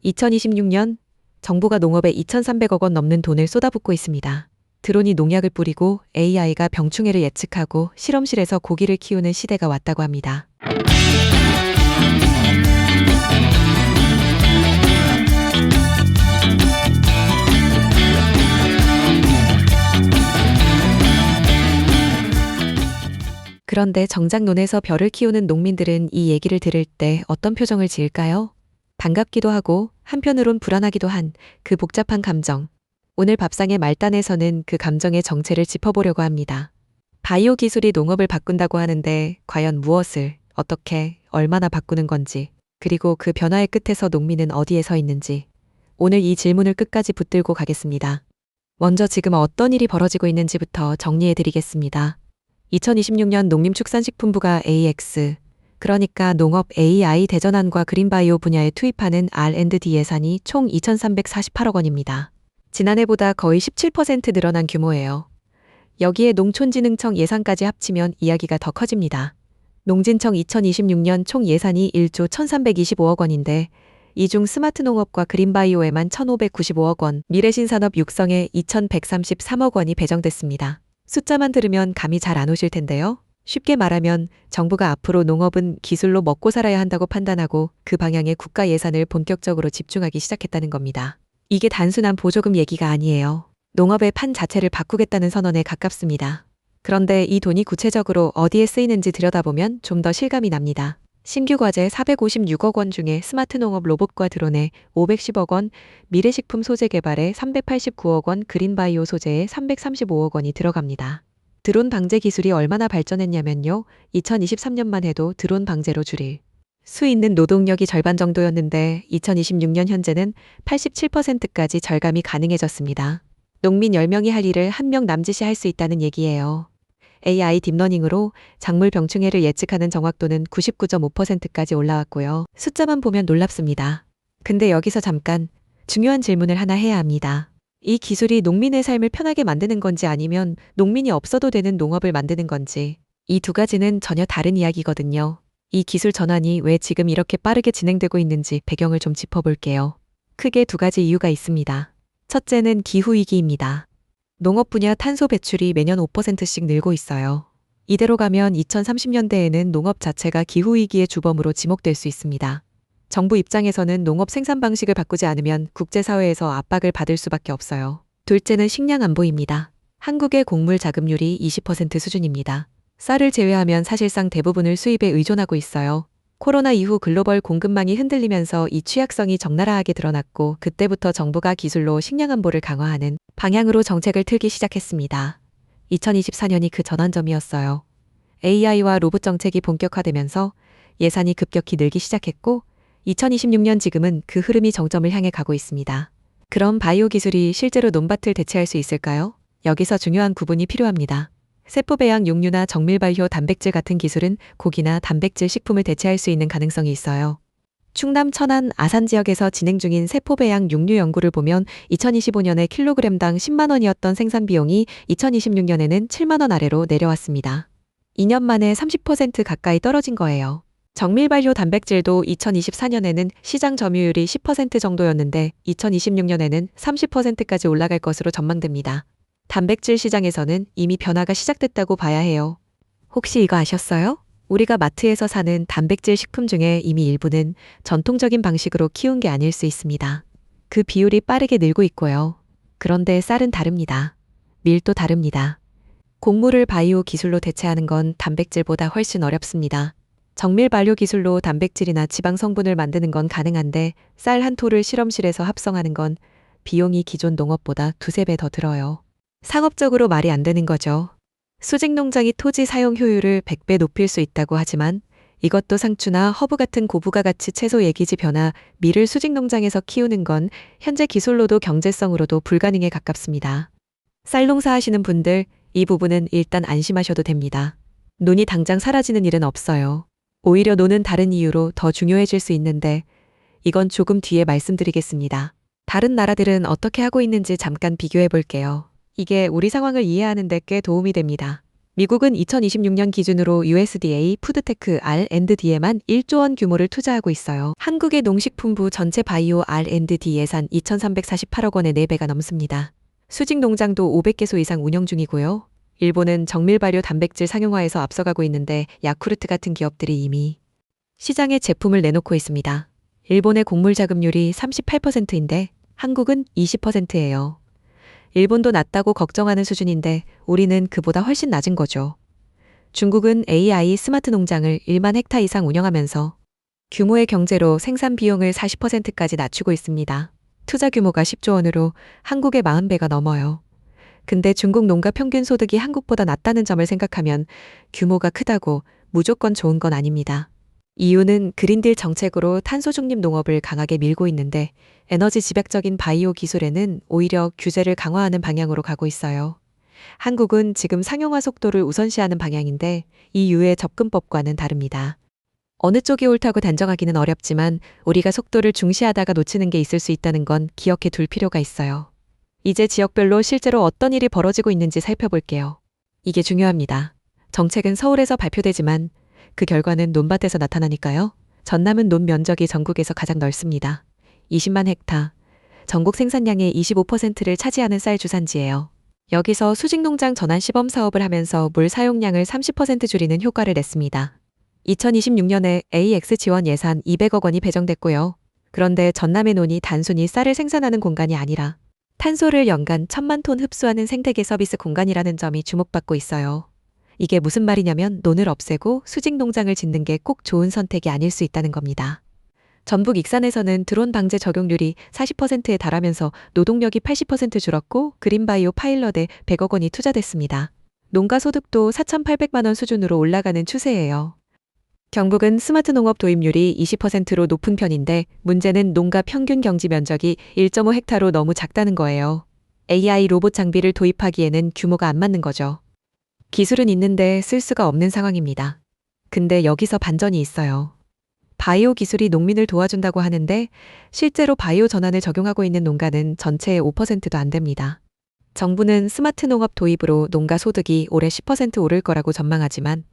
2026년 정부가 농업에 2,300억 원 넘는 돈을 쏟아붓고 있습니다. 드론이 농약을 뿌리고 AI가 병충해를 예측하고 실험실에서 고기를 키우는 시대가 왔다고 합니다. 그런데 정작 논에서 벼를 키우는 농민들은 이 얘기를 들을 때 어떤 표정을 지을까요? 반갑기도 하고 한편으론 불안하기도 한 그 복잡한 감정. 오늘 밥상의 말단에서는 그 감정의 정체를 짚어보려고 합니다. 바이오 기술이 농업을 바꾼다고 하는데 과연 무엇을, 어떻게, 얼마나 바꾸는 건지, 그리고 그 변화의 끝에서 농민은 어디에 서 있는지, 오늘 이 질문을 끝까지 붙들고 가겠습니다. 먼저 지금 어떤 일이 벌어지고 있는지부터 정리해 드리겠습니다. 2026년 농림축산식품부가 AX, 그러니까 농업 AI 대전환과 그린바이오 분야에 투입하는 R&D 예산이 총 2,348억 원입니다. 지난해보다 거의 17% 늘어난 규모예요. 여기에 농촌진흥청 예산까지 합치면 이야기가 더 커집니다. 농진청 2026년 총 예산이 1조 1,325억 원인데 이 중 스마트 농업과 그린바이오에만 1,595억 원, 미래신산업 육성에 2,133억 원이 배정됐습니다. 숫자만 들으면 감이 잘 안 오실 텐데요. 쉽게 말하면 정부가 앞으로 농업은 기술로 먹고 살아야 한다고 판단하고 그 방향에 국가 예산을 본격적으로 집중하기 시작했다는 겁니다. 이게 단순한 보조금 얘기가 아니에요. 농업의 판 자체를 바꾸겠다는 선언에 가깝습니다. 그런데 이 돈이 구체적으로 어디에 쓰이는지 들여다보면 좀 더 실감이 납니다. 신규 과제 456억 원 중에 스마트 농업 로봇과 드론에 510억 원, 미래식품 소재 개발에 389억 원, 그린바이오 소재에 335억 원이 들어갑니다. 드론 방제 기술이 얼마나 발전했냐면요. 2023년만 해도 드론 방제로 줄일 수 있는 노동력이 절반 정도였는데 2026년 현재는 87%까지 절감이 가능해졌습니다. 농민 10명이 할 일을 1명 남짓이 할 수 있다는 얘기예요. AI 딥러닝으로 작물 병충해를 예측하는 정확도는 99.5%까지 올라왔고요. 숫자만 보면 놀랍습니다. 근데 여기서 잠깐 중요한 질문을 하나 해야 합니다. 이 기술이 농민의 삶을 편하게 만드는 건지 아니면 농민이 없어도 되는 농업을 만드는 건지, 이 두 가지는 전혀 다른 이야기거든요. 이 기술 전환이 왜 지금 이렇게 빠르게 진행되고 있는지 배경을 좀 짚어볼게요. 크게 두 가지 이유가 있습니다. 첫째는 기후위기입니다. 농업 분야 탄소 배출이 매년 5%씩 늘고 있어요. 이대로 가면 2030년대에는 농업 자체가 기후위기의 주범으로 지목될 수 있습니다. 정부 입장에서는 농업 생산 방식을 바꾸지 않으면 국제사회에서 압박을 받을 수밖에 없어요. 둘째는 식량 안보입니다. 한국의 곡물 자급률이 20% 수준입니다. 쌀을 제외하면 사실상 대부분을 수입에 의존하고 있어요. 코로나 이후 글로벌 공급망이 흔들리면서 이 취약성이 적나라하게 드러났고 그때부터 정부가 기술로 식량 안보를 강화하는 방향으로 정책을 틀기 시작했습니다. 2024년이 그 전환점이었어요. AI와 로봇 정책이 본격화되면서 예산이 급격히 늘기 시작했고 2026년 지금은 그 흐름이 정점을 향해 가고 있습니다. 그럼 바이오 기술이 실제로 논밭을 대체할 수 있을까요? 여기서 중요한 구분이 필요합니다. 세포 배양 육류나 정밀 발효 단백질 같은 기술은 고기나 단백질 식품을 대체할 수 있는 가능성이 있어요. 충남 천안 아산 지역에서 진행 중인 세포 배양 육류 연구를 보면 2025년에 킬로그램당 10만 원이었던 생산 비용이 2026년에는 7만 원 아래로 내려왔습니다. 2년 만에 30% 가까이 떨어진 거예요. 정밀 발효 단백질도 2024년에는 시장 점유율이 10% 정도였는데 2026년에는 30%까지 올라갈 것으로 전망됩니다. 단백질 시장에서는 이미 변화가 시작됐다고 봐야 해요. 혹시 이거 아셨어요? 우리가 마트에서 사는 단백질 식품 중에 이미 일부는 전통적인 방식으로 키운 게 아닐 수 있습니다. 그 비율이 빠르게 늘고 있고요. 그런데 쌀은 다릅니다. 밀도 다릅니다. 곡물을 바이오 기술로 대체하는 건 단백질보다 훨씬 어렵습니다. 정밀 발효 기술로 단백질이나 지방 성분을 만드는 건 가능한데 쌀 한 토를 실험실에서 합성하는 건 비용이 기존 농업보다 2~3배 더 들어요. 상업적으로 말이 안 되는 거죠. 수직 농장이 토지 사용 효율을 100배 높일 수 있다고 하지만 이것도 상추나 허브 같은 고부가 가치 채소 예기지 벼나 밀을 수직 농장에서 키우는 건 현재 기술로도 경제성으로도 불가능에 가깝습니다. 쌀 농사 하시는 분들 이 부분은 일단 안심하셔도 됩니다. 논이 당장 사라지는 일은 없어요. 오히려 논은 다른 이유로 더 중요해질 수 있는데 이건 조금 뒤에 말씀드리겠습니다. 다른 나라들은 어떻게 하고 있는지 잠깐 비교해 볼게요. 이게 우리 상황을 이해하는 데 꽤 도움이 됩니다. 미국은 2026년 기준으로 USDA 푸드테크 R&D에만 1조 원 규모를 투자하고 있어요. 한국의 농식품부 전체 바이오 R&D 예산 2,348억 원의 4배가 넘습니다. 수직 농장도 500개소 이상 운영 중이고요. 일본은 정밀 발효 단백질 상용화에서 앞서가고 있는데 야쿠르트 같은 기업들이 이미 시장에 제품을 내놓고 있습니다. 일본의 곡물 자급률이 38%인데 한국은 20%예요. 일본도 낮다고 걱정하는 수준인데 우리는 그보다 훨씬 낮은 거죠. 중국은 AI 스마트 농장을 1만 헥타 이상 운영하면서 규모의 경제로 생산 비용을 40%까지 낮추고 있습니다. 투자 규모가 10조 원으로 한국의 40배가 넘어요. 근데 중국 농가 평균 소득이 한국보다 낮다는 점을 생각하면 규모가 크다고 무조건 좋은 건 아닙니다. 이유는 그린딜 정책으로 탄소 중립 농업을 강하게 밀고 있는데 에너지 집약적인 바이오 기술에는 오히려 규제를 강화하는 방향으로 가고 있어요. 한국은 지금 상용화 속도를 우선시하는 방향인데 이 유의 접근법과는 다릅니다. 어느 쪽이 옳다고 단정하기는 어렵지만 우리가 속도를 중시하다가 놓치는 게 있을 수 있다는 건 기억해 둘 필요가 있어요. 이제 지역별로 실제로 어떤 일이 벌어지고 있는지 살펴볼게요. 이게 중요합니다. 정책은 서울에서 발표되지만 그 결과는 논밭에서 나타나니까요. 전남은 논 면적이 전국에서 가장 넓습니다. 20만 헥타. 전국 생산량의 25%를 차지하는 쌀 주산지예요. 여기서 수직농장 전환 시범 사업을 하면서 물 사용량을 30% 줄이는 효과를 냈습니다. 2026년에 AX 지원 예산 200억 원이 배정됐고요. 그런데 전남의 논이 단순히 쌀을 생산하는 공간이 아니라 탄소를 연간 1,000만 톤 흡수하는 생태계 서비스 공간이라는 점이 주목받고 있어요. 이게 무슨 말이냐면 논을 없애고 수직 농장을 짓는 게 꼭 좋은 선택이 아닐 수 있다는 겁니다. 전북 익산에서는 드론 방제 적용률이 40%에 달하면서 노동력이 80% 줄었고 그린바이오 파일럿에 100억 원이 투자됐습니다. 농가 소득도 4,800만 원 수준으로 올라가는 추세예요. 경북은 스마트 농업 도입률이 20%로 높은 편인데 문제는 농가 평균 경지 면적이 1.5 헥타로 너무 작다는 거예요. AI 로봇 장비를 도입하기에는 규모가 안 맞는 거죠. 기술은 있는데 쓸 수가 없는 상황입니다. 근데 여기서 반전이 있어요. 바이오 기술이 농민을 도와준다고 하는데 실제로 바이오 전환을 적용하고 있는 농가는 전체의 5%도 안 됩니다. 정부는 스마트 농업 도입으로 농가 소득이 올해 10% 오를 거라고 전망하지만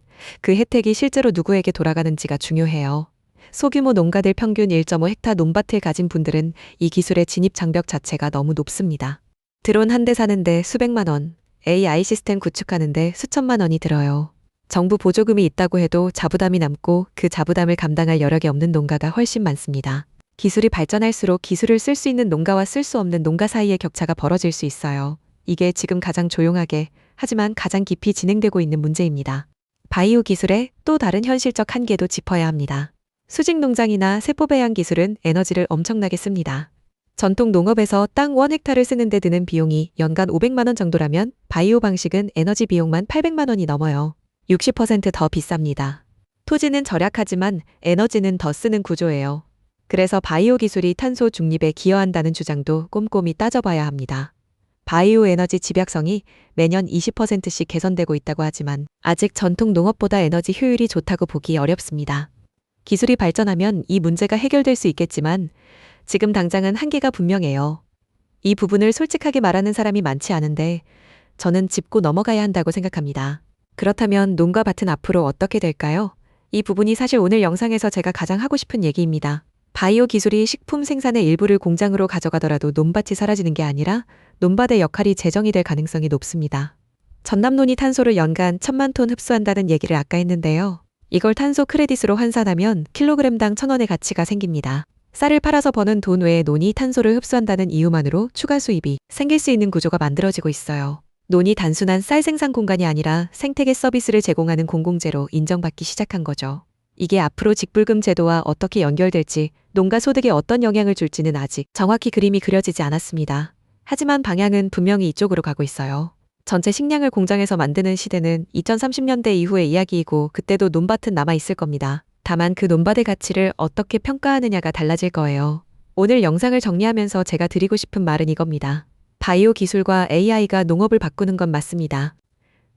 그 혜택이 실제로 누구에게 돌아가는지가 중요해요. 소규모 농가들 평균 1.5 헥타 논밭을 가진 분들은 이 기술의 진입 장벽 자체가 너무 높습니다. 드론 한 대 사는데 수백만 원, AI 시스템 구축하는데 수천만 원이 들어요. 정부 보조금이 있다고 해도 자부담이 남고 그 자부담을 감당할 여력이 없는 농가가 훨씬 많습니다. 기술이 발전할수록 기술을 쓸 수 있는 농가와 쓸 수 없는 농가 사이의 격차가 벌어질 수 있어요. 이게 지금 가장 조용하게 하지만 가장 깊이 진행되고 있는 문제입니다. 바이오 기술의 또 다른 현실적 한계도 짚어야 합니다. 수직 농장이나 세포 배양 기술은 에너지를 엄청나게 씁니다. 전통 농업에서 땅 1헥타를 쓰는데 드는 비용이 연간 500만 원 정도라면 바이오 방식은 에너지 비용만 800만 원이 넘어요. 60% 더 비쌉니다. 토지는 절약하지만 에너지는 더 쓰는 구조예요. 그래서 바이오 기술이 탄소 중립에 기여한다는 주장도 꼼꼼히 따져봐야 합니다. 바이오 에너지 집약성이 매년 20%씩 개선되고 있다고 하지만 아직 전통 농업보다 에너지 효율이 좋다고 보기 어렵습니다. 기술이 발전하면 이 문제가 해결될 수 있겠지만 지금 당장은 한계가 분명해요. 이 부분을 솔직하게 말하는 사람이 많지 않은데 저는 짚고 넘어가야 한다고 생각합니다. 그렇다면 농가 밭은 앞으로 어떻게 될까요? 이 부분이 사실 오늘 영상에서 제가 가장 하고 싶은 얘기입니다. 바이오 기술이 식품 생산의 일부를 공장으로 가져가더라도 논밭이 사라지는 게 아니라 논밭의 역할이 재정이 될 가능성이 높습니다. 전남논이 탄소를 연간 1,000만 톤 흡수한다는 얘기를 아까 했는데요. 이걸 탄소 크레딧으로 환산하면 킬로그램당 1,000원의 가치가 생깁니다. 쌀을 팔아서 버는 돈 외에 논이 탄소를 흡수한다는 이유만으로 추가 수입이 생길 수 있는 구조가 만들어지고 있어요. 논이 단순한 쌀 생산 공간이 아니라 생태계 서비스를 제공하는 공공재로 인정받기 시작한 거죠. 이게 앞으로 직불금 제도와 어떻게 연결될지, 농가 소득에 어떤 영향을 줄지는 아직 정확히 그림이 그려지지 않았습니다. 하지만 방향은 분명히 이쪽으로 가고 있어요. 전체 식량을 공장에서 만드는 시대는 2030년대 이후의 이야기이고 그때도 논밭은 남아있을 겁니다. 다만 그 논밭의 가치를 어떻게 평가하느냐가 달라질 거예요. 오늘 영상을 정리하면서 제가 드리고 싶은 말은 이겁니다. 바이오 기술과 AI가 농업을 바꾸는 건 맞습니다.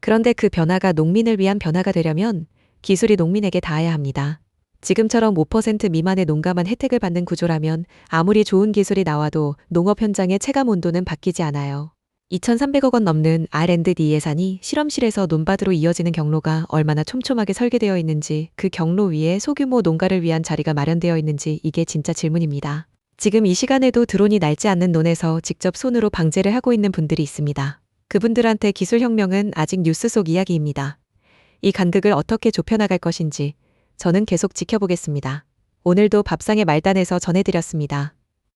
그런데 그 변화가 농민을 위한 변화가 되려면 기술이 농민에게 닿아야 합니다. 지금처럼 5% 미만의 농가만 혜택을 받는 구조라면 아무리 좋은 기술이 나와도 농업 현장의 체감 온도는 바뀌지 않아요. 2,300억 원 넘는 R&D 예산이 실험실에서 논밭으로 이어지는 경로가 얼마나 촘촘하게 설계되어 있는지, 그 경로 위에 소규모 농가를 위한 자리가 마련되어 있는지, 이게 진짜 질문입니다. 지금 이 시간에도 드론이 날지 않는 논에서 직접 손으로 방제를 하고 있는 분들이 있습니다. 그분들한테 기술혁명은 아직 뉴스 속 이야기입니다. 이 간극을 어떻게 좁혀나갈 것인지 저는 계속 지켜보겠습니다. 오늘도 밥상의 말단에서 전해드렸습니다.